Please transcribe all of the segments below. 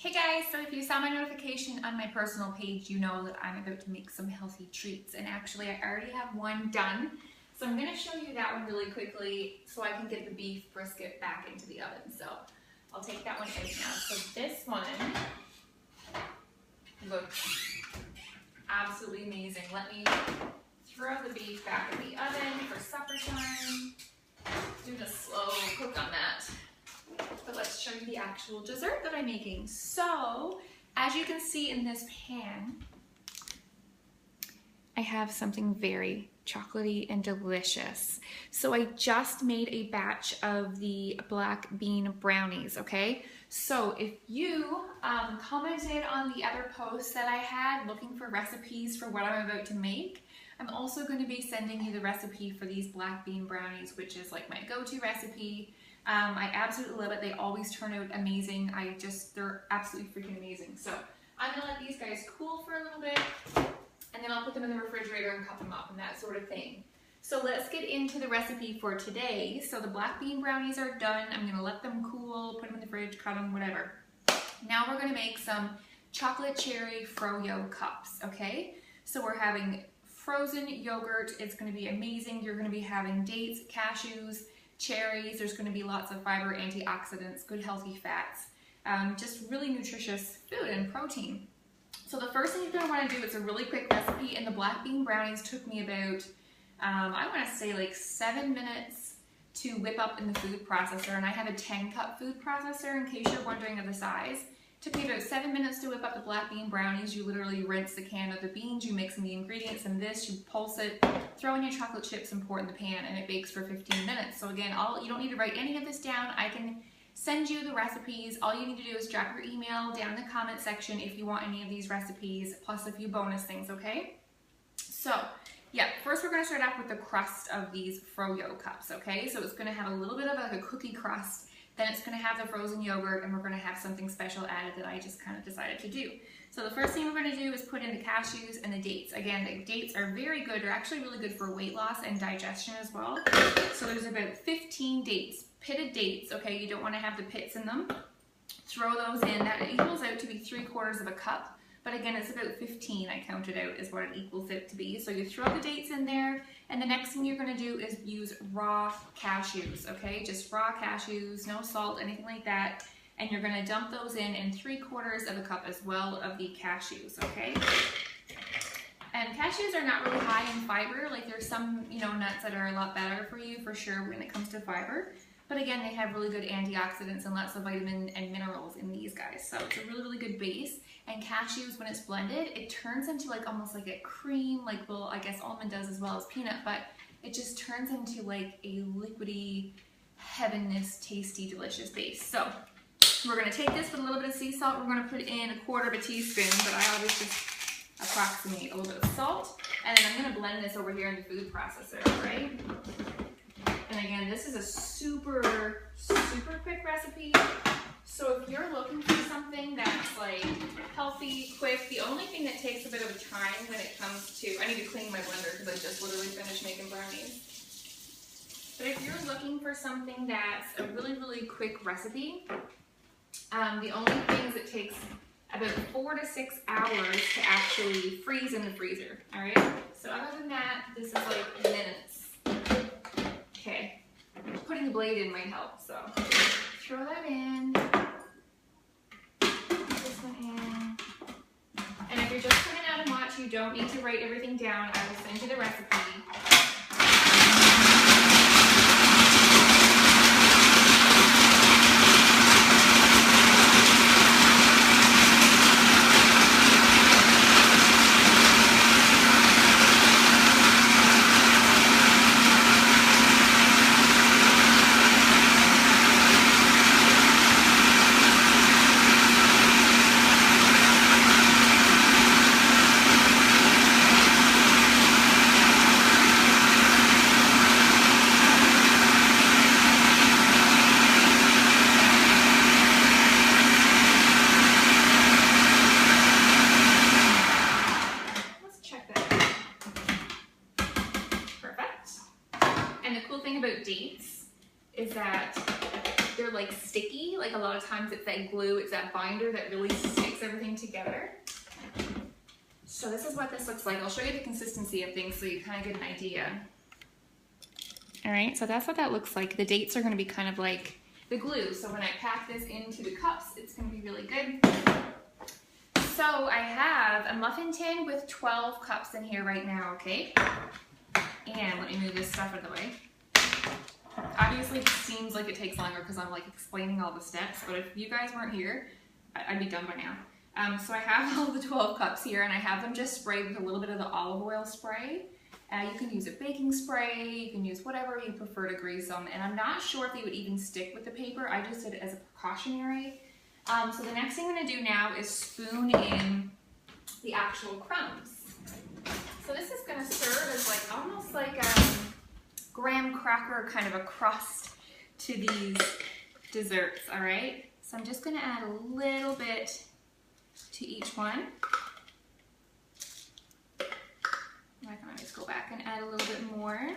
Hey guys, so if you saw my notification on my personal page, you know that I'm about to make some healthy treats. And actually, I already have one done. So I'm going to show you that one really quickly so I can get the beef brisket back into the oven. So I'll take that one out now. So this one looks absolutely amazing. Let me throw the beef back in the oven for supper time. Do a slow cook on that. But let's show you the actual dessert that I'm making. So, as you can see in this pan, I have something very chocolatey and delicious. So I just made a batch of the black bean brownies, okay? So if you commented on the other posts that I had looking for recipes for what I'm about to make, I'm also going to be sending you the recipe for these black bean brownies, which is like my go-to recipe. I absolutely love it. They always turn out amazing. They're absolutely freaking amazing. So I'm gonna let these guys cool for a little bit, and then I'll put them in the refrigerator and cut them up and that sort of thing. So let's get into the recipe for today. So the black bean brownies are done. I'm gonna let them cool, put them in the fridge, cut them, whatever. Now we're gonna make some chocolate cherry Froyo cups, okay? So we're having frozen yogurt. It's gonna be amazing. You're gonna be having dates, cashews, cherries. There's going to be lots of fiber, antioxidants, good healthy fats, just really nutritious food and protein. So the first thing you're going to want to do, it's a really quick recipe, and the black bean brownies took me about, I want to say like 7 minutes to whip up in the food processor, and I have a 10-cup food processor in case you're wondering of the size. Took me about 7 minutes to whip up the black bean brownies. You literally rinse the can of the beans, you mix in the ingredients in this, you pulse it, throw in your chocolate chips and pour it in the pan, and it bakes for 15 minutes. So again, you don't need to write any of this down. I can send you the recipes. All you need to do is drop your email down in the comment section if you want any of these recipes, plus a few bonus things, okay? So yeah, first we're gonna start off with the crust of these Froyo cups, okay? So it's gonna have a little bit of like a cookie crust. Then it's going to have the frozen yogurt, and we're going to have something special added that I just kind of decided to do. So the first thing we're going to do is put in the cashews and the dates. Again, the dates are very good. They're actually really good for weight loss and digestion as well. So there's about 15 dates, pitted dates, okay? You don't want to have the pits in them. Throw those in. That equals out to be 3/4 of a cup. But again, it's about 15, I counted out, is what it equals it to be. So you throw the dates in there, and the next thing you're gonna do is use raw cashews, okay? Just raw cashews, no salt, anything like that. And you're gonna dump those in 3/4 of a cup as well of the cashews, okay? And cashews are not really high in fiber. Like there's some, nuts that are a lot better for you for sure when it comes to fiber. But again, they have really good antioxidants and lots of vitamin and minerals in these guys. So it's a really, really good base. And cashews, when it's blended, it turns into like almost like a cream, like, well, I guess almond does as well as peanut, but it just turns into like a liquidy, heavenous, tasty, delicious base. So we're gonna take this with a little bit of sea salt. We're gonna put in 1/4 of a teaspoon, but I always just approximate a little bit of salt. And then I'm gonna blend this over here in the food processor, right? And again, this is a super, super quick recipe. So if you're looking for something that's like healthy, quick, the only thing that takes a bit of a time when it comes to, I need to clean my blender because I just literally finished making brownies. But if you're looking for something that's a really, really quick recipe, the only things it takes about 4 to 6 hours to actually freeze in the freezer, all right? So other than that, this is like minutes. Okay, putting the blade in might help, so throw that in, put this one in, and if you're just coming out and watch, you don't need to write everything down. I will send you the recipe. that glue, it's that binder that really sticks everything together. So this is what this looks like. I'll show you the consistency of things so you kind of get an idea. All right, so that's what that looks like. The dates are going to be kind of like the glue. So when I pack this into the cups, it's going to be really good. So I have a muffin tin with 12 cups in here right now, okay? And let me move this stuff out of the way. Obviously it seems like it takes longer because I'm like explaining all the steps, but if you guys weren't here, I'd be done by now. So I have all the 12 cups here and I have them just sprayed with a little bit of the olive oil spray. You can use a baking spray, you can use whatever you prefer to grease them, and I'm not sure if they would even stick with the paper. I just did it as a precautionary. So the next thing I'm going to do now is spoon in the actual crumbs. So this is going to serve as like almost like a graham cracker kind of a crust to these desserts, all right? So I'm just going to add a little bit to each one. I can always go back and add a little bit more.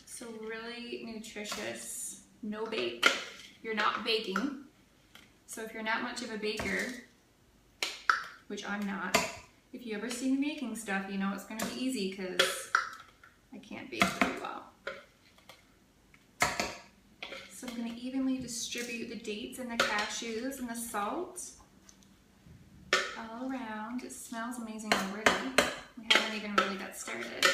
So really nutritious, no bake. You're not baking. So if you're not much of a baker, which I'm not, if you ever see me making stuff, you know it's going to be easy because I can't bake very well. So I'm going to evenly distribute the dates and the cashews and the salt all around. It smells amazing already. We haven't even really got started.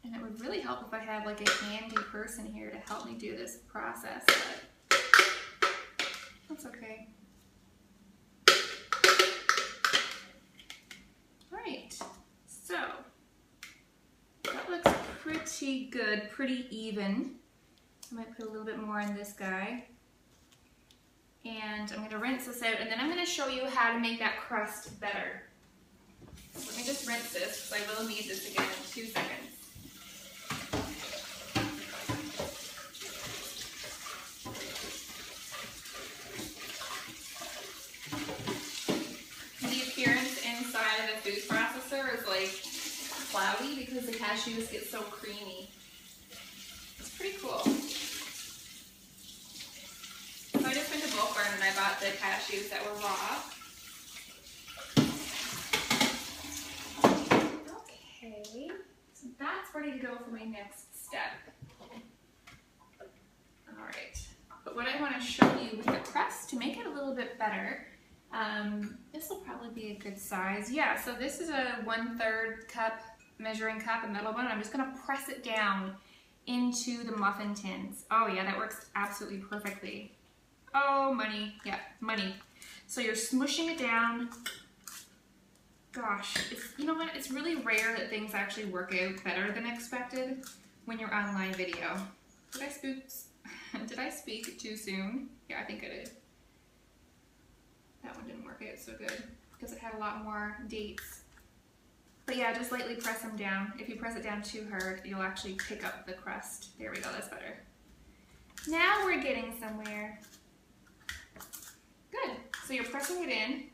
And it would really help if I had like a handy person here to help me do this process, but that's okay. Alright, so that looks pretty good, pretty even. I might put a little bit more in this guy. And I'm going to rinse this out, and then I'm going to show you how to make that crust better. Let me just rinse this, because I will need this again in 2 seconds. The appearance inside of the food processor is like cloudy because the cashews get so creamy. It's pretty cool. So I just went to Bulk Barn and I bought the cashews that were raw. Okay, so that's ready to go for my next step. Alright, but what I want to show you with the crust, to make it a little bit better, this will probably be a good size. Yeah, so this is a 1/3 cup measuring cup, a metal one. I'm just going to press it down into the muffin tins. Oh yeah, that works absolutely perfectly. Oh, money. Yeah, money. So you're smushing it down. Gosh, you know what? It's really rare that things actually work out better than expected when you're on live video. Did I speak too soon? Yeah, I think I did. That one didn't work out so good because it had a lot more dates. But yeah, just lightly press them down. If you press it down too hard, you'll actually pick up the crust. There we go, that's better. Now we're getting somewhere. Good, so you're pressing it in,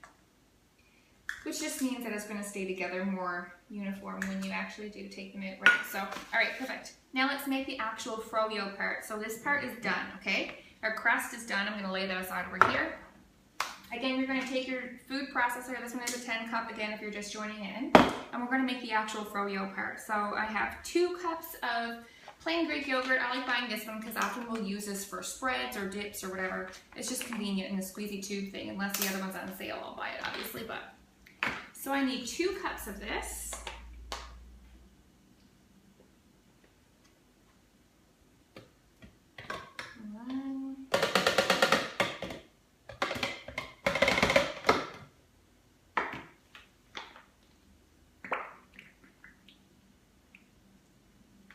which just means that it's going to stay together more uniform when you actually do take them out, right? So, all right, perfect. Now let's make the actual froyo part. So this part is done, okay? Our crust is done. I'm going to lay that aside over here. Again, you're going to take your food processor. This one is a 10 cup, again, if you're just joining in. And we're going to make the actual froyo part. So I have 2 cups of plain Greek yogurt. I like buying this one because often we'll use this for spreads or dips or whatever. It's just convenient in the squeezy tube thing. Unless the other one's on sale, I'll buy it, obviously. But so I need 2 cups of this.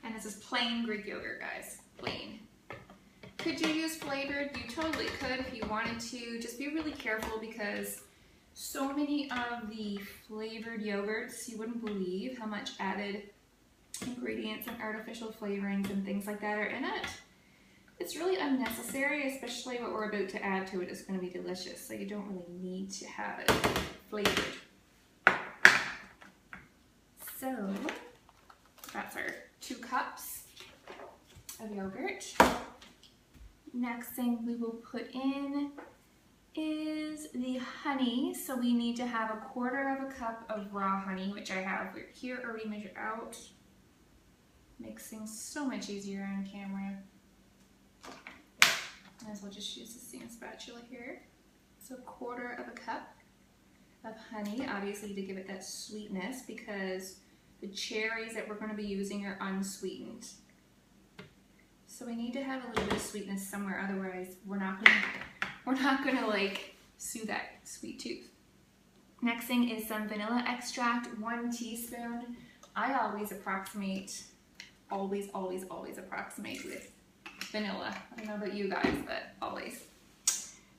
And this is plain Greek yogurt, guys. Plain. Could you use flavored? You totally could if you wanted to. Just be really careful because so many of the flavored yogurts, you wouldn't believe how much added ingredients and artificial flavorings and things like that are in it. It's really unnecessary, especially what we're about to add to it is going to be delicious, so you don't really need to have it flavored. So that's our 2 cups of yogurt. next thing we will put in is the honey. So we need to have 1/4 cup of raw honey, which I have here already measured out. Makes things so much easier on camera. Might as well just use the same spatula here. So 1/4 cup of honey, obviously to give it that sweetness, because the cherries that we're going to be using are unsweetened. So we need to have a little bit of sweetness somewhere, otherwise we're not gonna like soothe that sweet tooth. Next thing is some vanilla extract, 1 teaspoon. I always approximate, always approximate with vanilla. I don't know about you guys, but always.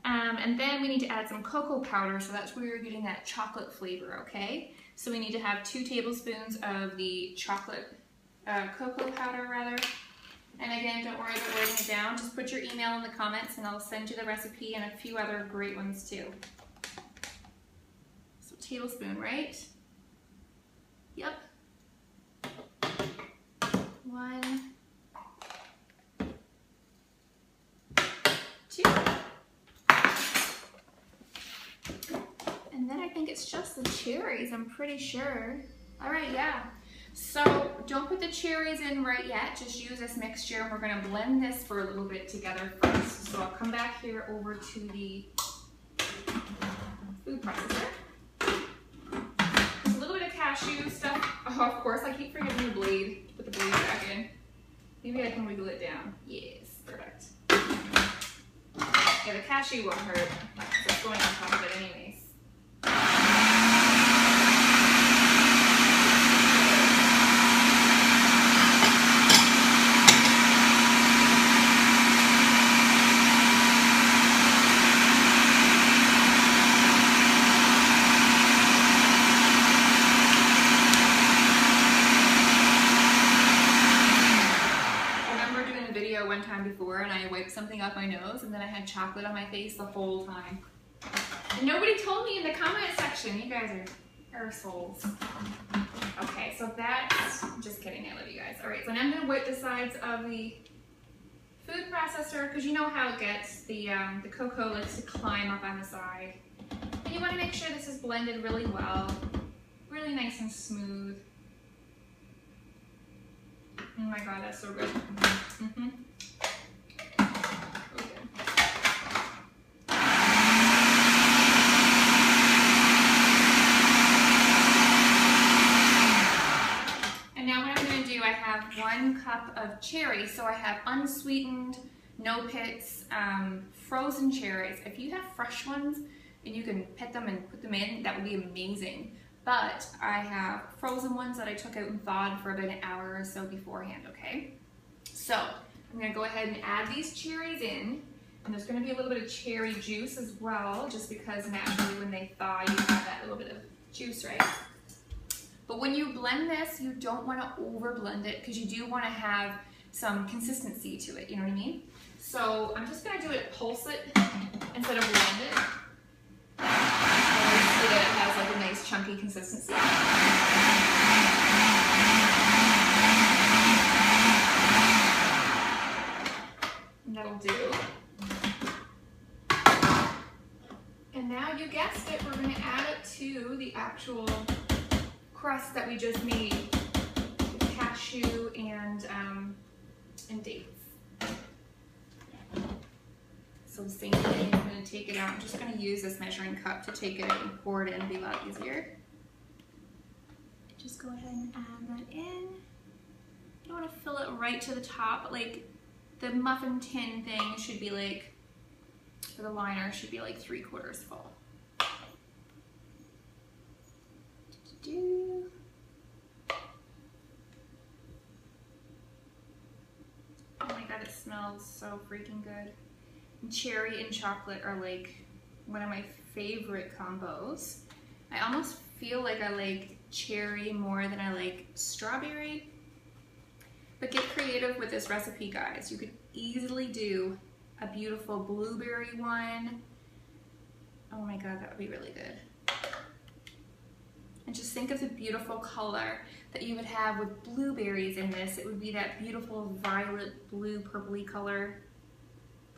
And then we need to add some cocoa powder, so that's where you're getting that chocolate flavor, okay? So we need to have 2 tablespoons of the chocolate cocoa powder, rather. And again, don't worry about writing it down. Just put your email in the comments and I'll send you the recipe and a few other great ones too. So tablespoon, right? Yep. 1, 2. And then I think it's just the cherries, I'm pretty sure. All right, yeah. So don't put the cherries in right yet, just use this mixture and we're gonna blend this for a little bit together first. So I'll come back here over to the food processor. There's a little bit of cashew stuff. Oh, of course, I keep forgetting the blade. Put the blade back in. Maybe I can wiggle it down. Yes, perfect. Yeah, the cashew won't hurt. It's going on top of it anyways. One time before and I wiped something off my nose and then I had chocolate on my face the whole time. And nobody told me in the comment section. You guys are assholes. Okay, so that's, just kidding, I love you guys. Alright, so now I'm going to wipe the sides of the food processor because you know how it gets. The cocoa likes to climb up on the side. And you want to make sure this is blended really well. Really nice and smooth. Oh my god, that's so good. Mm-hmm. And now what I'm going to do, I have 1 cup of cherries. So I have unsweetened, no pits, frozen cherries. If you have fresh ones and you can pit them and put them in, that would be amazing. But I have frozen ones that I took out and thawed for about an hour or so beforehand, okay? So I'm going to go ahead and add these cherries in. And there's going to be a little bit of cherry juice as well, just because naturally when they thaw you have that little bit of juice, right? But when you blend this, you don't want to over blend it because you do want to have some consistency to it, you know what I mean? So I'm just going to do it, pulse it instead of blend it. So that it has like a nice chunky consistency. And that'll do. And now you guessed it, we're going to add it to the actual crust that we just made with cashew and dates. So the same thing, I'm going to take it out. I'm just going to use this measuring cup to take it out and pour it in. It'll be a lot easier. Just go ahead and add that in. You don't want to fill it right to the top. Like the muffin tin thing should be like, for the liner, should be like 3/4 full. Oh my god, it smells so freaking good. And cherry and chocolate are like one of my favorite combos. I almost feel like I like cherry more than I like strawberry. But get creative with this recipe, guys. You could easily do a beautiful blueberry one. Oh my god, that would be really good. And just think of the beautiful color that you would have with blueberries in this. It would be that beautiful violet, blue, purpley color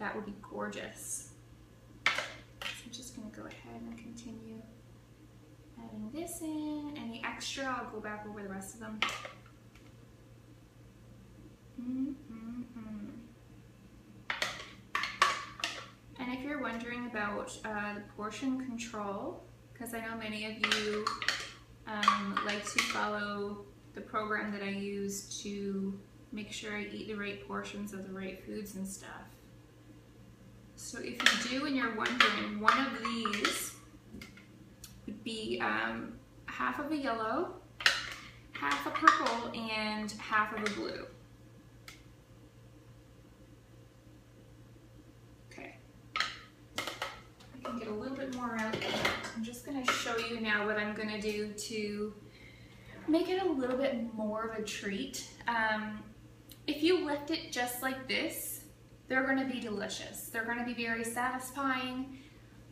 that would be gorgeous. So I'm just gonna go ahead and continue adding this in. Any extra, I'll go back over the rest of them. And if you're wondering about the portion control, because I know many of you like to follow the program that I use to make sure I eat the right portions of the right foods and stuff. So if you do and you're wondering, one of these would be half of a yellow, half a purple, and half of a blue. Okay, I can get a little bit more out. I'm just going to show you now what I'm going to do to make it a little bit more of a treat. If you lift it just like this, they're going to be delicious. They're going to be very satisfying.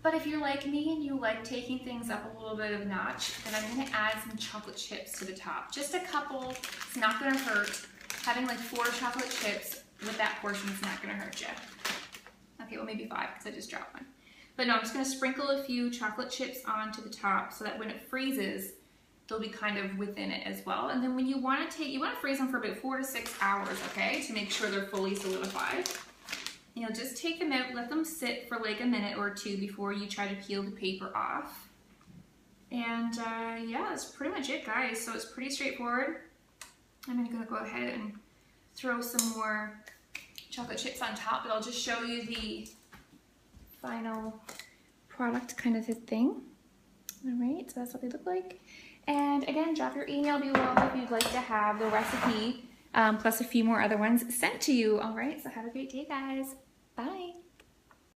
But if you're like me and you like taking things up a little bit of a notch, then I'm going to add some chocolate chips to the top. Just a couple. It's not going to hurt. Having like 4 chocolate chips with that portion is not going to hurt you. Okay, well maybe 5 because I just dropped one. But no, I'm just going to sprinkle a few chocolate chips onto the top so that when it freezes, they'll be kind of within it as well. And then when you want to freeze them for about 4 to 6 hours, okay, to make sure they're fully solidified. And you'll just take them out, let them sit for like a minute or 2 before you try to peel the paper off. And yeah, that's pretty much it, guys. So it's pretty straightforward. I'm gonna go ahead and throw some more chocolate chips on top, but I'll just show you the final product kind of a thing. All right, so that's what they look like. And again, drop your email below if you'd like to have the recipe plus a few more other ones sent to you. All right, so have a great day, guys.